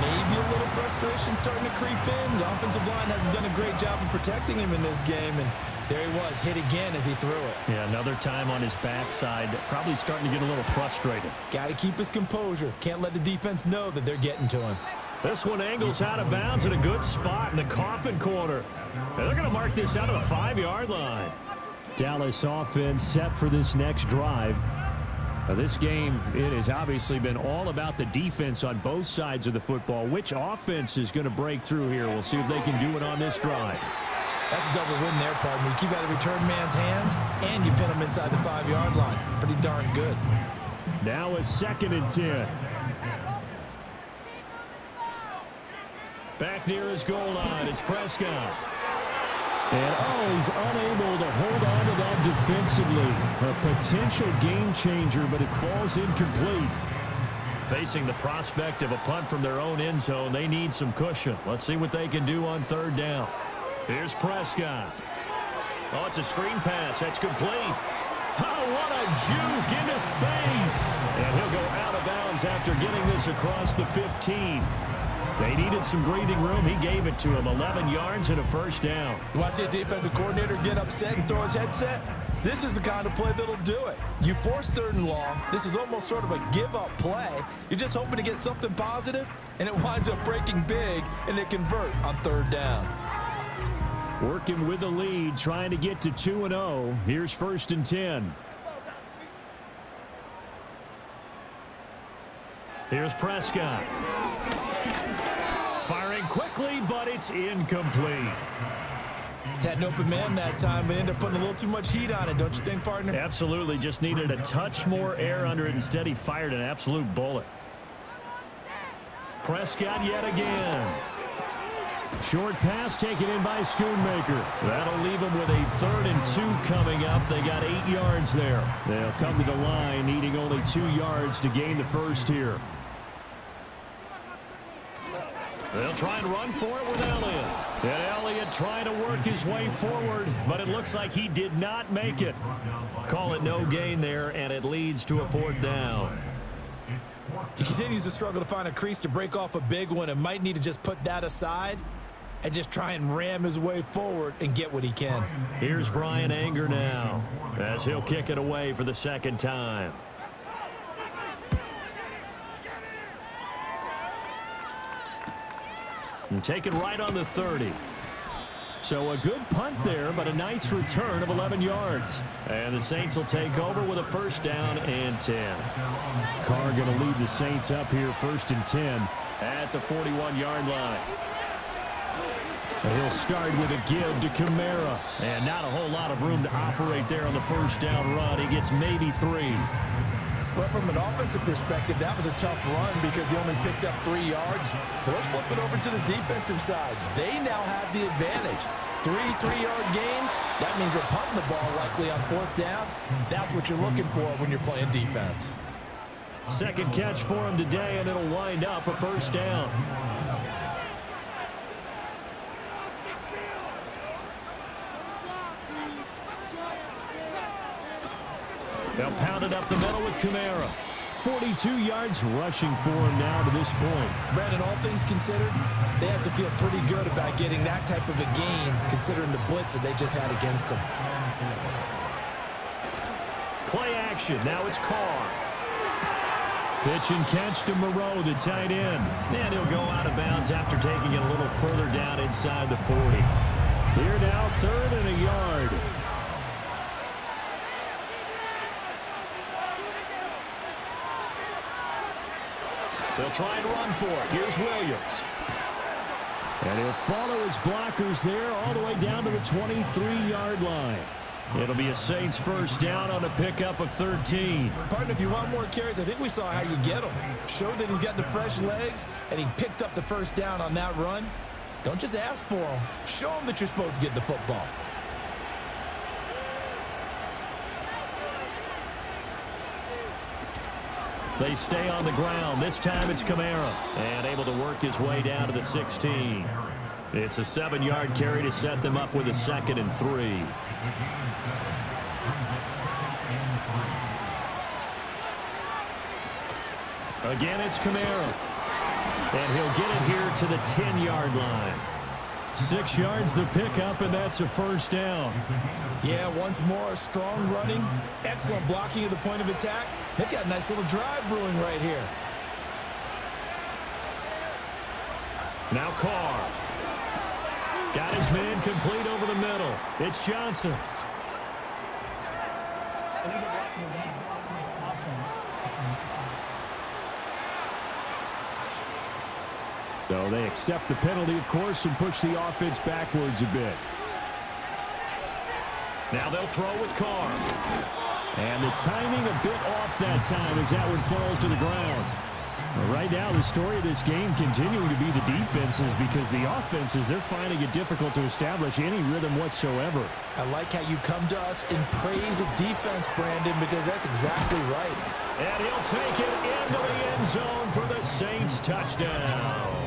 Speaker 3: Maybe a little frustration starting to creep in. The offensive line hasn't done a great job of protecting him in this game, and there he was, hit again as he threw it.
Speaker 2: Yeah, another time on his backside, probably starting to get a little frustrated.
Speaker 3: Got to keep his composure. Can't let the defense know that they're getting to him.
Speaker 2: This one angles out of bounds in a good spot in the coffin corner. And they're going to mark this out of the 5-yard line.
Speaker 5: Dallas offense set for this next drive. This game, it has obviously been all about the defense on both sides of the football. Which offense is going to break through here? We'll see if they can do it on this drive.
Speaker 3: That's a double win there, partner. You keep out of the return man's hands, and you pin him inside the 5-yard line. Pretty darn good.
Speaker 5: Now a 2nd and 10.
Speaker 2: Back near his goal line, it's Prescott.
Speaker 5: And, he's unable to hold on to that defensively. A potential game changer, but it falls incomplete.
Speaker 2: Facing the prospect of a punt from their own end zone, they need some cushion. Let's see what they can do on 3rd down. Here's Prescott. Oh, it's a screen pass. That's complete. Oh, what a juke into space. And he'll go out of bounds after getting this across the 15. They needed some breathing room. He gave it to him. 11 yards and a 1st down.
Speaker 3: You want to see a defensive coordinator get upset and throw his headset? This is the kind of play that'll do it. You force 3rd and long. This is almost sort of a give-up play. You're just hoping to get something positive, and it winds up breaking big, and they convert on 3rd down.
Speaker 5: Working with the lead, trying to get to 2-0. Here's 1st and 10.
Speaker 2: Here's Prescott. Firing quickly, but it's incomplete.
Speaker 3: Had an open man that time, but ended up putting a little too much heat on it, don't you think, partner?
Speaker 2: Absolutely. Just needed a touch more air under it. Instead, he fired an absolute bullet. Prescott yet again.
Speaker 5: Short pass taken in by Schoonmaker.
Speaker 2: That'll leave them with a 3rd and 2 coming up. They got 8 yards there.
Speaker 5: They'll come to the line, needing only 2 yards to gain the 1st here.
Speaker 2: They'll try and run for it with Elliott. And Elliott trying to work his way forward, but it looks like he did not make it. Call it no gain there, and it leads to a 4th down.
Speaker 3: He continues to struggle to find a crease to break off a big one and might need to just put that aside and just try and ram his way forward and get what he can.
Speaker 2: Here's Brian Anger now as he'll kick it away for the 2nd time. And take it right on the 30.
Speaker 5: So a good punt there, but a nice return of 11 yards.
Speaker 2: And the Saints will take over with a 1st down and 10.
Speaker 5: Carr going to lead the Saints up here 1st and 10
Speaker 2: at the 41-yard line.
Speaker 5: He'll start with a give to Kamara.
Speaker 2: And not a whole lot of room to operate there on the 1st down run. He gets maybe 3.
Speaker 3: Well, from an offensive perspective, that was a tough run because he only picked up 3 yards. But let's flip it over to the defensive side. They now have the advantage. 3 3-yard gains, that means they're punting the ball likely on 4th down. That's what you're looking for when you're playing defense.
Speaker 2: 2nd catch for him today, and it'll wind up a 1st down. They'll pound it up the middle with Kamara.
Speaker 5: 42 yards rushing for him now to this point.
Speaker 3: Brandon, all things considered, they have to feel pretty good about getting that type of a gain considering the blitz that they just had against them.
Speaker 2: Play action. Now it's Carr.
Speaker 5: Pitch and catch to Moreau, the tight end.
Speaker 2: And he'll go out of bounds after taking it a little further down inside the 40.
Speaker 5: Here now, 3rd and a yard.
Speaker 2: They'll try and run for it. Here's Williams.
Speaker 5: And he'll follow his blockers there all the way down to the 23-yard line.
Speaker 2: It'll be a Saints 1st down on a pickup of 13.
Speaker 3: Partner, if you want more carries, I think we saw how you get him. Showed that he's got the fresh legs, and he picked up the 1st down on that run. Don't just ask for him. Show him that you're supposed to get the football.
Speaker 2: They stay on the ground. This time it's Kamara. And able to work his way down to the 16. It's a 7-yard carry to set them up with a 2nd and 3. Again, it's Kamara. And he'll get it here to the 10-yard line.
Speaker 5: 6 yards the pickup, and that's a 1st down.
Speaker 3: Yeah, once more, strong running, excellent blocking at the point of attack. They've got a nice little drive brewing right here.
Speaker 2: Now Carr. Got his man complete over the middle. It's Johnson.
Speaker 5: So they accept the penalty, of course, and push the offense backwards a bit.
Speaker 2: Now they'll throw with Carr.
Speaker 5: And the timing a bit off that time as that one falls to the ground. Well, right now, the story of this game continuing to be the defenses because the offenses, they're finding it difficult to establish any rhythm whatsoever.
Speaker 3: I like how you come to us in praise of defense, Brandon, because that's exactly right.
Speaker 2: And he'll take it into the end zone for the Saints touchdown.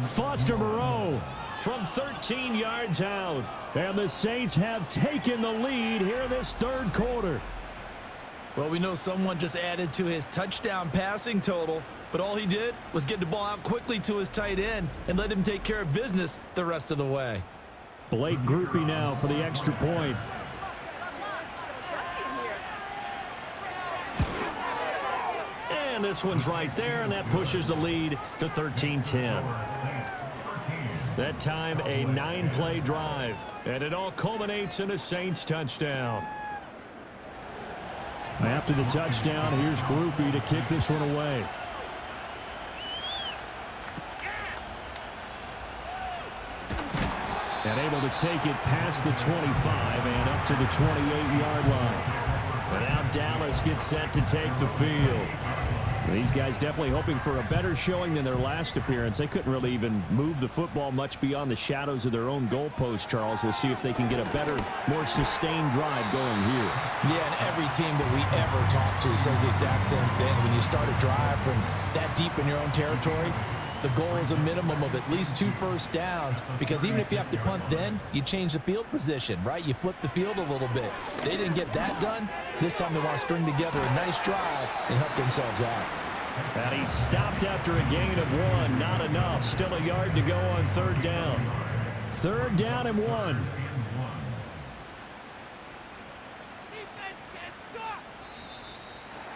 Speaker 5: Foster Moreau
Speaker 2: from 13 yards out.
Speaker 5: And the Saints have taken the lead here in this 3rd quarter.
Speaker 3: Well, we know someone just added to his touchdown passing total, but all he did was get the ball out quickly to his tight end and let him take care of business the rest of the way.
Speaker 5: Blake Groupie now for the extra point.
Speaker 2: And this one's right there, and that pushes the lead to 13-10. That time, a 9-play drive, and it all culminates in a Saints touchdown.
Speaker 5: After the touchdown, here's Groupie to kick this one away. And able to take it past the 25 and up to the 28-yard line.
Speaker 2: And now Dallas gets set to take the field.
Speaker 5: These guys definitely hoping for a better showing than their last appearance. They couldn't really even move the football much beyond the shadows of their own goalpost, Charles. We'll see if they can get a better, more sustained drive going here.
Speaker 3: Yeah, and every team that we ever talk to says the exact same thing. When you start a drive from that deep in your own territory, The goal is a minimum of at least 2 first downs, because even if you have to punt then, you change the field position, right? You flip the field a little bit. They didn't get that done. This time they want to string together a nice drive and help themselves out.
Speaker 5: And he stopped after a gain of 1. Not enough. Still a yard to go on 3rd down. 3rd down and 1.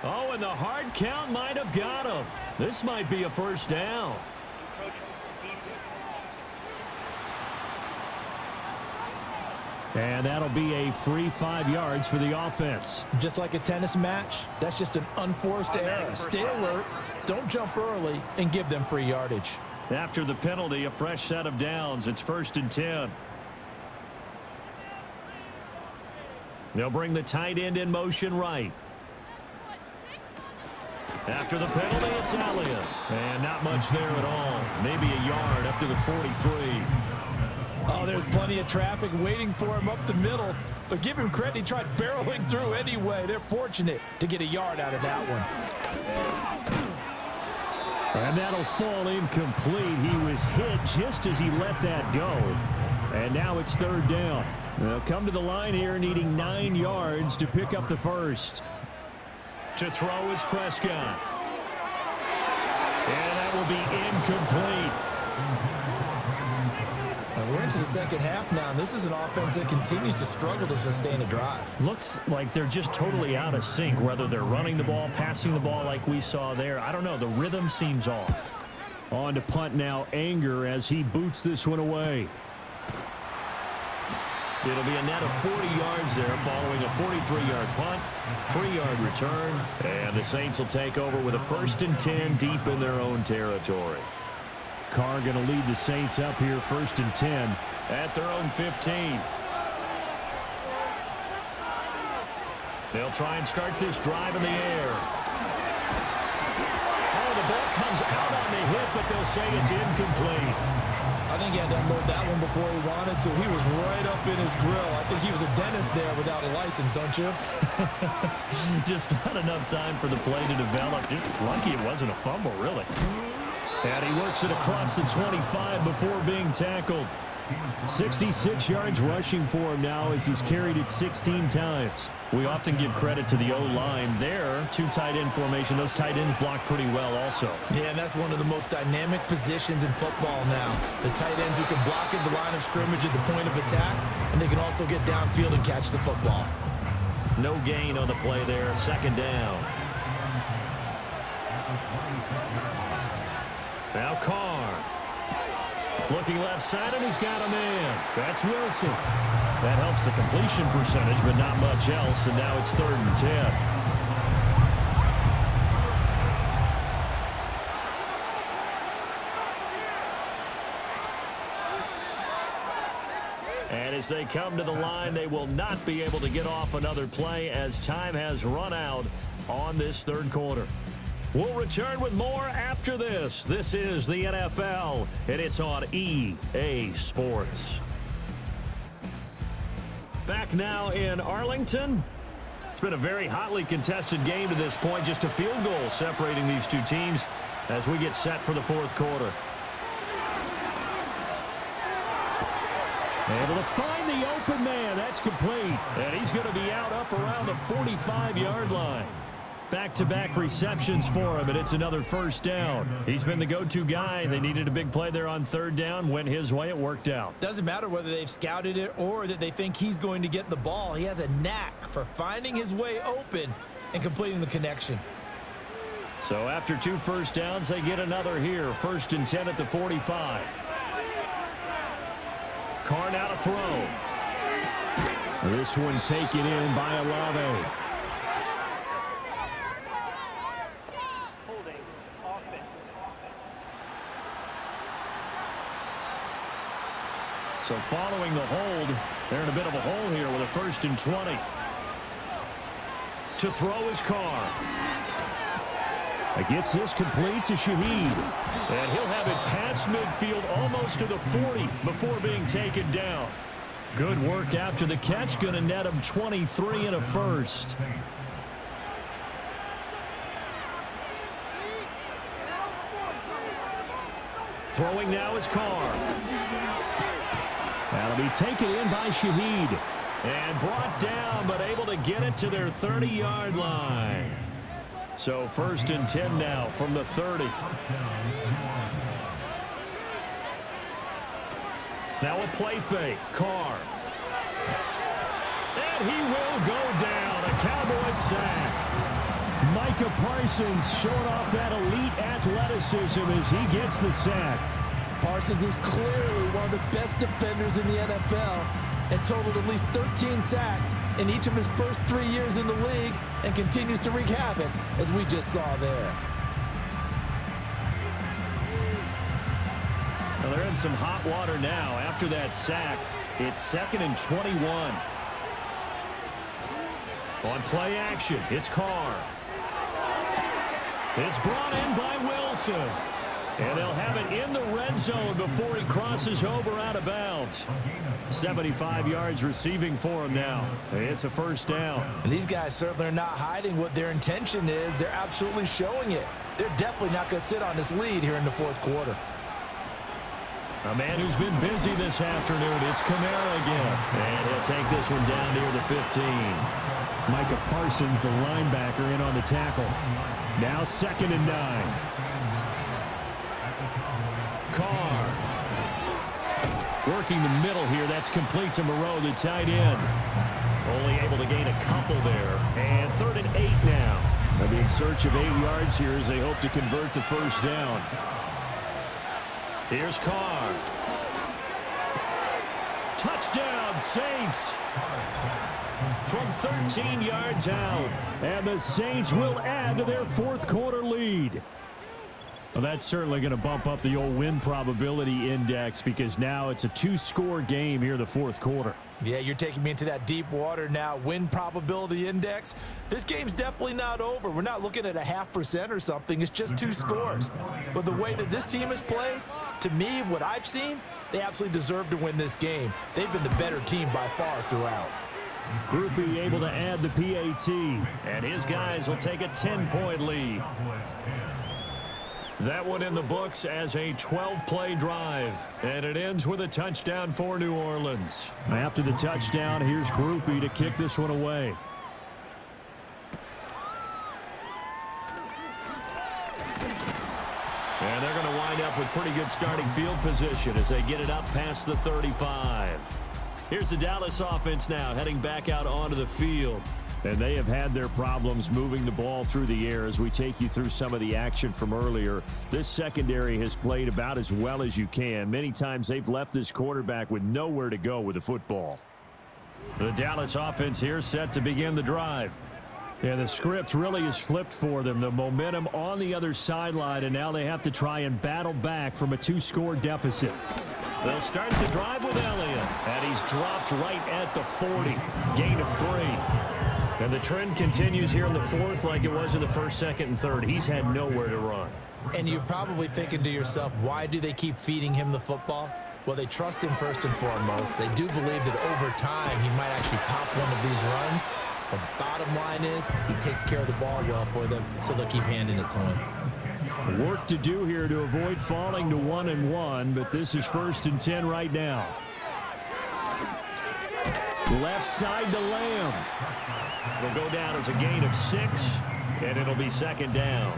Speaker 5: Oh, and the hard count might have got him. This might be a first down. And that'll be a free 5 yards for the offense.
Speaker 3: Just like a tennis match, that's just an unforced error. Stay alert, don't jump early, and give them free yardage.
Speaker 5: After the penalty, a fresh set of downs. It's 1st and 10. They'll bring the tight end in motion right. After the penalty, it's Elliott. And not much there at all. Maybe a yard up to the 43.
Speaker 3: Oh, there's plenty of traffic waiting for him up the middle. But give him credit, he tried barreling through anyway. They're fortunate to get a yard out of that one.
Speaker 5: And that'll fall incomplete. He was hit just as he let that go. And now it's 3rd down. They'll come to the line here needing 9 yards to pick up the first. To throw is Prescott. And that will be incomplete.
Speaker 3: We're into the second half now, and this is an offense that continues to struggle to sustain a drive.
Speaker 5: Looks like they're just totally out of sync, whether they're running the ball, passing the ball like we saw there. I don't know. The rhythm seems off. On to punt now, Anger, as he boots this one away. It'll be a net of 40 yards there following a 43-yard punt, 3-yard return, and the Saints will take over with a 1st and 10 deep in their own territory. Carr going to lead the Saints up here, 1st and 10 at their own 15. They'll try and start this drive in the air. Oh, the ball comes out on the hit, but they'll say it's incomplete.
Speaker 3: I think he had to unload that one before he wanted to. He was right up in his grill. I think he was a dentist there without a license, don't you?
Speaker 5: Just not enough time for the play to develop. Just lucky it wasn't a fumble, really. And he works it across the 25 before being tackled. 66 yards rushing for him now as he's carried it 16 times. We often give credit to the O-line there. 2 tight end formation. Those tight ends block pretty well also.
Speaker 3: Yeah, and that's one of the most dynamic positions in football now. The tight ends who can block at the line of scrimmage at the point of attack, and they can also get downfield and catch the football.
Speaker 5: No gain on the play there. 2nd down. Now Carr. Looking left side, and he's got a man. That's Wilson. That helps the completion percentage, but not much else, and now it's 3rd and 10. And as they come to the line, they will not be able to get off another play as time has run out on this 3rd quarter. We'll return with more after this. This is the NFL, and it's on EA Sports. Back now in Arlington. It's been a very hotly contested game to this point. Just a field goal separating these two teams as we get set for the 4th quarter. Able to find the open man. That's complete. And he's going to be out up around the 45-yard line. Back-to-back receptions for him, and it's another 1st down. He's been the go-to guy. They needed a big play there on 3rd down. Went his way. It worked out.
Speaker 3: Doesn't matter whether they've scouted it or that they think he's going to get the ball. He has a knack for finding his way open and completing the connection.
Speaker 5: So after 2 first downs, they get another here. 1st and 10 at the 45. Carr now to throw. This one taken in by Olave. So following the hold, they're in a bit of a hole here with a 1st and 20. To throw is Carr. Gets this complete to Shaheed. And he'll have it past midfield almost to the 40 before being taken down. Good work after the catch. Going to net him 23 and a 1st.
Speaker 2: Throwing now is Carr.
Speaker 5: That'll be taken in by Shaheed.
Speaker 2: And brought down, but able to get it to their 30-yard line. So 1st and 10 now from the 30. Now a play fake. Carr. And he will go down. A Cowboys sack.
Speaker 5: Micah Parsons showing off that elite athleticism as he gets the sack.
Speaker 3: Parsons is clearly one of the best defenders in the NFL and totaled at least 13 sacks in each of his first 3 years in the league and continues to wreak havoc, as we just saw there.
Speaker 2: Well, they're in some hot water now after that sack. It's 2nd and 21. On play action, it's Carr. It's brought in by Wilson. And they'll have it in the red zone before he crosses over out of bounds. 75 yards receiving for him now. It's a 1st down.
Speaker 3: And these guys certainly are not hiding what their intention is. They're absolutely showing it. They're definitely not going to sit on this lead here in the 4th quarter.
Speaker 2: A man who's been busy this afternoon. It's Kamara again. And he'll take this one down near the 15.
Speaker 5: Micah Parsons, the linebacker, in on the tackle. Now 2nd and 9.
Speaker 2: Carr. Working the middle here. That's complete to Moreau, the tight end. Only able to gain a couple there. And 3rd and 8 now.
Speaker 5: They'll be in search of 8 yards here as they hope to convert the 1st down.
Speaker 2: Here's Carr. Touchdown, Saints. From 13 yards out.
Speaker 5: And the Saints will add to their 4th quarter lead. Well, that's certainly going to bump up the old win probability index because now it's a 2-score game here in the 4th quarter.
Speaker 3: Yeah, you're taking me into that deep water now. Win probability index. This game's definitely not over. We're not looking at a 0.5% or something. It's just 2 scores. But the way that this team has played, to me, what I've seen, they absolutely deserve to win this game. They've been the better team by far throughout.
Speaker 5: Groupie able to add the PAT.
Speaker 2: And his guys will take a 10-point lead. That one in the books as a 12-play drive. And it ends with a touchdown for New Orleans.
Speaker 5: After the touchdown, here's Groupie to kick this one away.
Speaker 2: And they're going to wind up with pretty good starting field position as they get it up past the 35. Here's the Dallas offense now heading back out onto the field.
Speaker 5: And they have had their problems moving the ball through the air as we take you through some of the action from earlier. This secondary has played about as well as you can. Many times they've left this quarterback with nowhere to go with the football.
Speaker 2: The Dallas offense here set to begin the drive.
Speaker 5: Yeah, the script really is flipped for them. The momentum on the other sideline, and now they have to try and battle back from a 2-score deficit.
Speaker 2: They'll start the drive with Elliott. And he's dropped right at the 40. Gain of 3. And the trend continues here in the 4th like it was in the 1st, 2nd, and 3rd. He's had nowhere to run.
Speaker 3: And you're probably thinking to yourself, why do they keep feeding him the football? Well, they trust him first and foremost. They do believe that over time he might actually pop one of these runs. The bottom line is he takes care of the ball well for them, so they'll keep handing it to him.
Speaker 5: Work to do here to avoid falling to 1-1, but this is 1st and 10 right now. Left side to Lamb.
Speaker 2: It'll go down as a gain of 6, and it'll be 2nd down.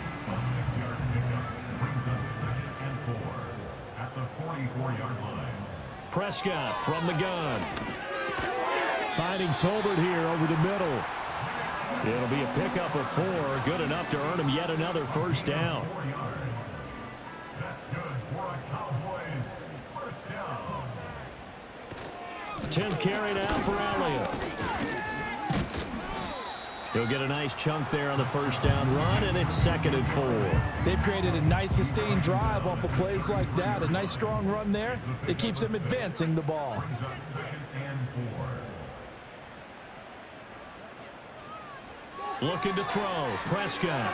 Speaker 2: Prescott from the gun.
Speaker 5: Finding Tolbert here over the middle.
Speaker 2: It'll be a pickup of 4, good enough to earn him yet another 1st down.
Speaker 4: That's good for a Cowboys 1st down.
Speaker 2: 10th carry now for Elliott. He'll get a nice chunk there on the 1st down run, and it's 2nd and 4.
Speaker 3: They've created a nice sustained drive off of plays like that. A nice strong run there. It keeps them advancing the ball.
Speaker 2: Looking to throw. Prescott.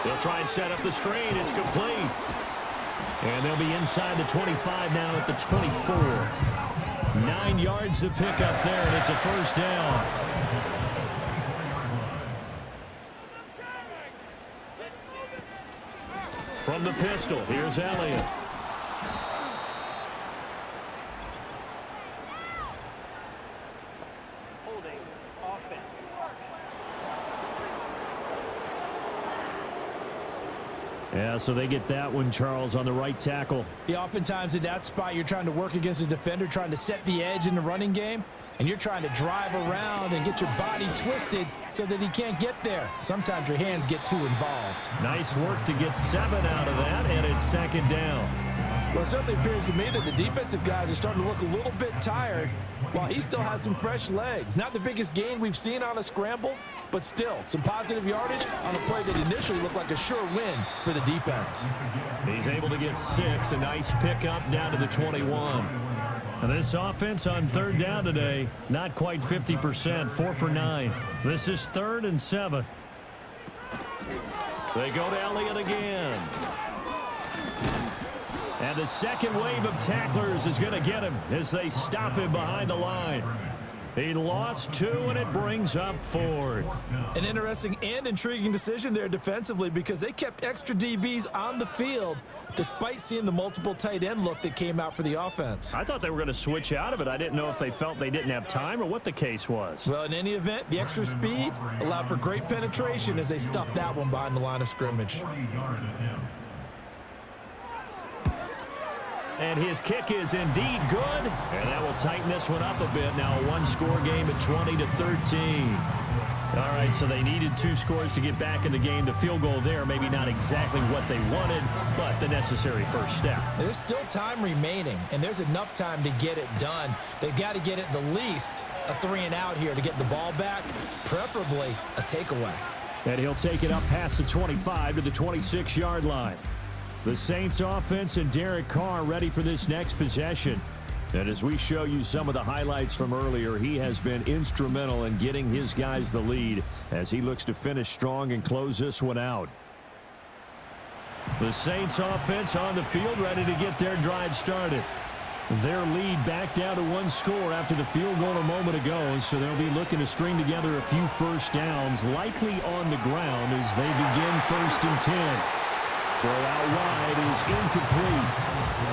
Speaker 2: They'll try and set up the screen. It's complete. And they'll be inside the 25 now at the 24. 9 yards to pick up there, and it's a 1st down. From the pistol, here's Elliott.
Speaker 5: Yeah, so they get that one, Charles, on the right tackle.
Speaker 3: Yeah, oftentimes in that spot, you're trying to work against a defender, trying to set the edge in the running game, and you're trying to drive around and get your body twisted so that he can't get there. Sometimes your hands get too involved.
Speaker 5: Nice work to get 7 out of that, and it's second down.
Speaker 3: Well, it certainly appears to me that the defensive guys are starting to look a little bit tired while he still has some fresh legs. Not the biggest gain we've seen on a scramble, but still some positive yardage on a play that initially looked like a sure win for the defense.
Speaker 5: He's able to get 6, a nice pickup down to the 21. And this offense on third down today, not quite 50%, 4 for 9. This is 3rd and 7. They go to Elliott again. And the second wave of tacklers is going to get him as they stop him behind the line. He lost 2, and it brings up 4th.
Speaker 3: An interesting and intriguing decision there defensively because they kept extra DBs on the field despite seeing the multiple tight end look that came out for the offense.
Speaker 5: I thought they were going to switch out of it. I didn't know if they felt they didn't have time or what the case was.
Speaker 3: Well, in any event, the extra speed allowed for great penetration as they stuffed that one behind the line of scrimmage.
Speaker 5: And his kick is indeed good. And that will tighten this one up a bit. Now a one-score game at 20-13. All right, so they needed 2 scores to get back in the game. The field goal there, maybe not exactly what they wanted, but the necessary first step.
Speaker 3: There's still time remaining, and there's enough time to get it done. They've got to get at the least a 3-and-out here to get the ball back, preferably a takeaway.
Speaker 5: And he'll take it up past the 25 to the 26-yard line. The Saints offense and Derek Carr ready for this next possession. And as we show you some of the highlights from earlier, he has been instrumental in getting his guys the lead as he looks to finish strong and close this one out. The Saints offense on the field ready to get their drive started. Their lead back down to 1 score after the field goal a moment ago, so they'll be looking to string together a few first downs, likely on the ground as they begin 1st and 10. Throw out wide is incomplete.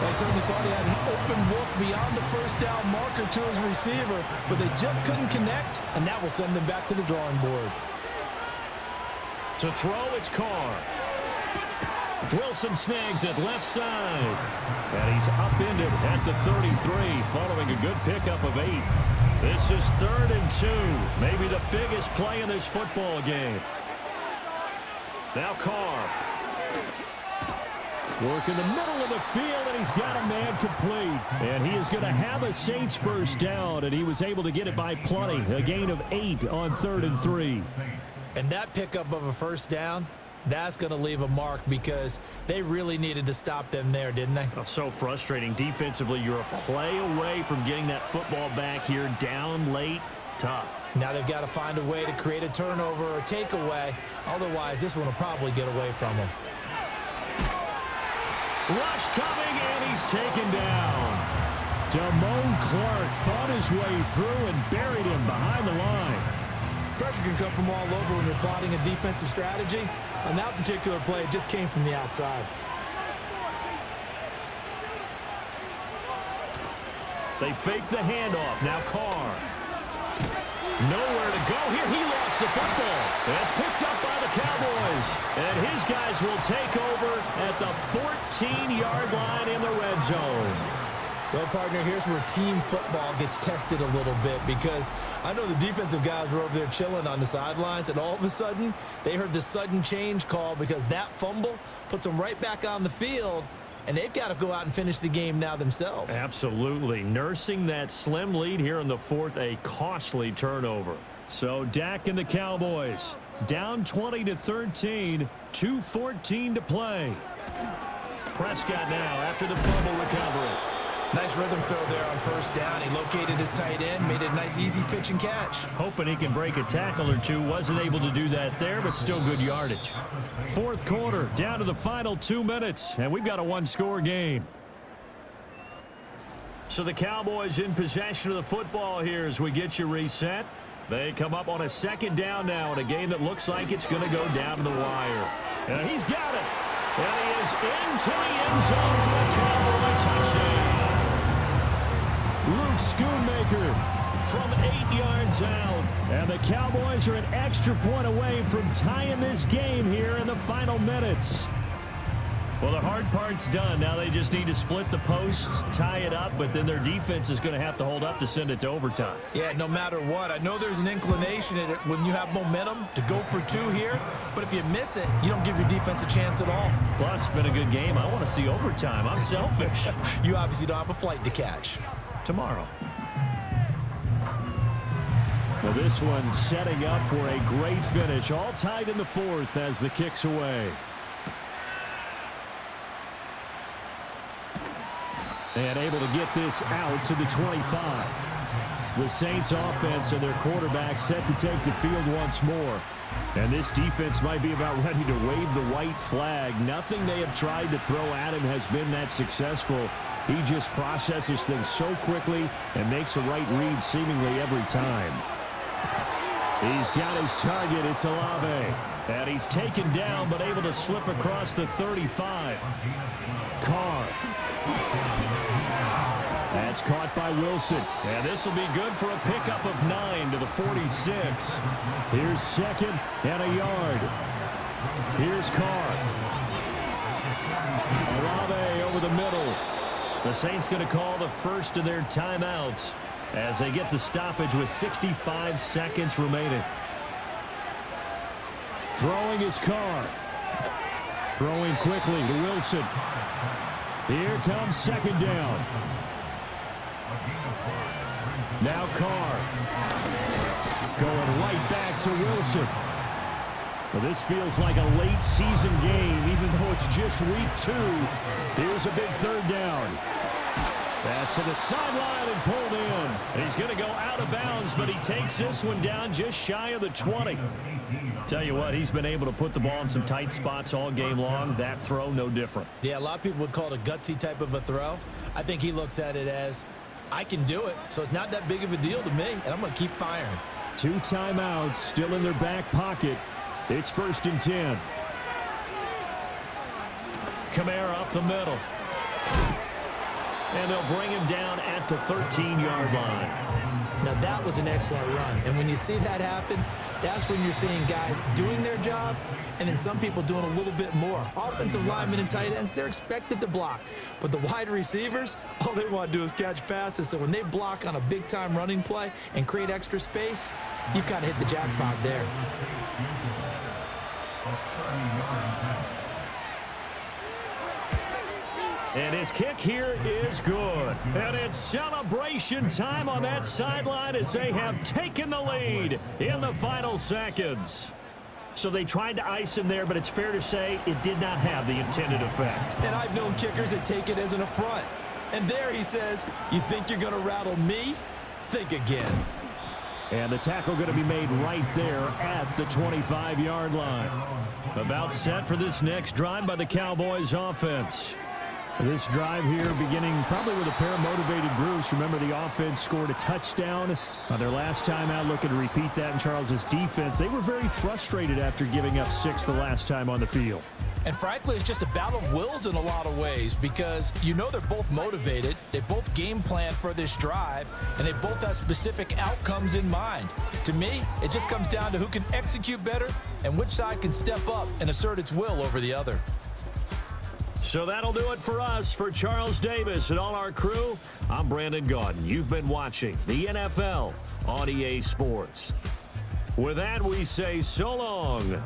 Speaker 3: They certainly thought he had an open look beyond the first down marker to his receiver, but they just couldn't connect, and that will send them back to the drawing board.
Speaker 5: To throw, it's Carr. Wilson snags it left side. And he's upended at the 33, following a good pickup of 8. This is 3rd and 2, maybe the biggest play in this football game. Now Carr. Work in the middle of the field, and he's got a man complete. And he is going to have a Saints first down, and he was able to get it by plenty. A gain of 8 on 3rd and 3.
Speaker 3: And that pickup of a first down, that's going to leave a mark because they really needed to stop them there, didn't they?
Speaker 5: Oh, so frustrating. Defensively, you're a play away from getting that football back here. Down late, tough.
Speaker 3: Now they've got to find a way to create a turnover or takeaway. Otherwise, this one will probably get away from them.
Speaker 5: Rush coming, and he's taken down. Damone Clark fought his way through and buried him behind the line.
Speaker 3: Pressure can come from all over when you're plotting a defensive strategy. On that particular play, it just came from the outside.
Speaker 5: They fake the handoff. Now Carr. Nowhere to go here. He lost the football. It's picked up by the Cowboys. And his guys will take over at the 14-yard line in the red zone.
Speaker 3: Well, partner, here's where team football gets tested a little bit because I know the defensive guys were over there chilling on the sidelines, and all of a sudden, they heard the sudden change call because that fumble puts them right back on the field, and they've got to go out and finish the game now themselves.
Speaker 5: Absolutely. Nursing that slim lead here in the 4th, a costly turnover. So Dak and the Cowboys down 20-13, 2:14 to play. Prescott now after the fumble recovery.
Speaker 3: Nice rhythm throw there on first down. He located his tight end, made it a nice easy pitch and catch.
Speaker 5: Hoping he can break a tackle or two. Wasn't able to do that there, but still good yardage. 4th quarter, down to the final 2 minutes, and we've got a 1-score game. So the Cowboys in possession of the football here as we get you reset. They come up on a 2nd down now in a game that looks like it's going to go down to the wire. And he's got it. And he is into the end zone for a Cowboy touchdown. Luke Schoonmaker from 8 yards out. And the Cowboys are an extra point away from tying this game here in the final minutes.
Speaker 2: Well, the hard part's done. Now they just need to split the posts, tie it up, but then their defense is going to have to hold up to send it to overtime.
Speaker 3: Yeah, no matter what. I know there's an inclination in it when you have momentum to go for two here, but if you miss it, you don't give your defense a chance at all.
Speaker 2: Plus, it's been a good game. I want to see overtime. I'm selfish.
Speaker 3: You obviously don't have a flight to catch.
Speaker 2: Tomorrow.
Speaker 5: Well, this one setting up for a great finish. All tied in the fourth as the kick's away. And able to get this out to the 25. The Saints offense and their quarterback set to take the field once more. And this defense might be about ready to wave the white flag. Nothing they have tried to throw at him has been that successful. He just processes things so quickly and makes a right read seemingly every time. He's got his target. It's Olave. And he's taken down but able to slip across the 35. Carr. That's caught by Wilson. And this will be good for a pickup of 9 to the 46. Here's second and a yard. Here's Carr. Olave over the middle. The Saints going to call the first of their timeouts as they get the stoppage with 65 seconds remaining. Throwing his Carr. Throwing quickly to Wilson. Here comes second down. Now Carr. Going right back to Wilson. Well, this feels like a late season game, even though it's just week 2. Here's a big third down. Pass to the sideline and pulled in. He's going to go out of bounds, but he takes this one down just shy of the 20. Tell you what, he's been able to put the ball in some tight spots all game long. That throw, no different.
Speaker 3: Yeah, a lot of people would call it a gutsy type of a throw. I think he looks at it as, I can do it, so it's not that big of a deal to me, and I'm going to keep firing.
Speaker 5: 2 timeouts still in their back pocket. It's 1st and 10.
Speaker 2: Kamara up the middle. And they'll bring him down at the 13-yard line.
Speaker 3: Now, that was an excellent run. And when you see that happen, that's when you're seeing guys doing their job and then some people doing a little bit more. Offensive linemen and tight ends, they're expected to block. But the wide receivers, all they want to do is catch passes. So when they block on a big-time running play and create extra space, you've kind of hit the jackpot there.
Speaker 2: And his kick here is good. And it's celebration time on that sideline as they have taken the lead in the final seconds. So they tried to ice him there, but it's fair to say it did not have the intended effect.
Speaker 3: And I've known kickers that take it as an affront. And there he says, you think you're going to rattle me? Think again.
Speaker 5: And the tackle going to be made right there at the 25-yard line.
Speaker 2: About set for this next drive by the Cowboys offense.
Speaker 5: This drive here beginning probably with a pair of motivated groups. Remember, the offense scored a touchdown on their last time out, looking to repeat that in Charles's defense. They were very frustrated after giving up 6 the last time on the field.
Speaker 3: And frankly, it's just a battle of wills in a lot of ways because you know they're both motivated, they both game plan for this drive, and they both have specific outcomes in mind. To me, it just comes down to who can execute better and which side can step up and assert its will over the other.
Speaker 2: So that'll do it for us. For Charles Davis and all our crew, I'm Brandon Gaudin. You've been watching the NFL on EA Sports. With that, we say so long.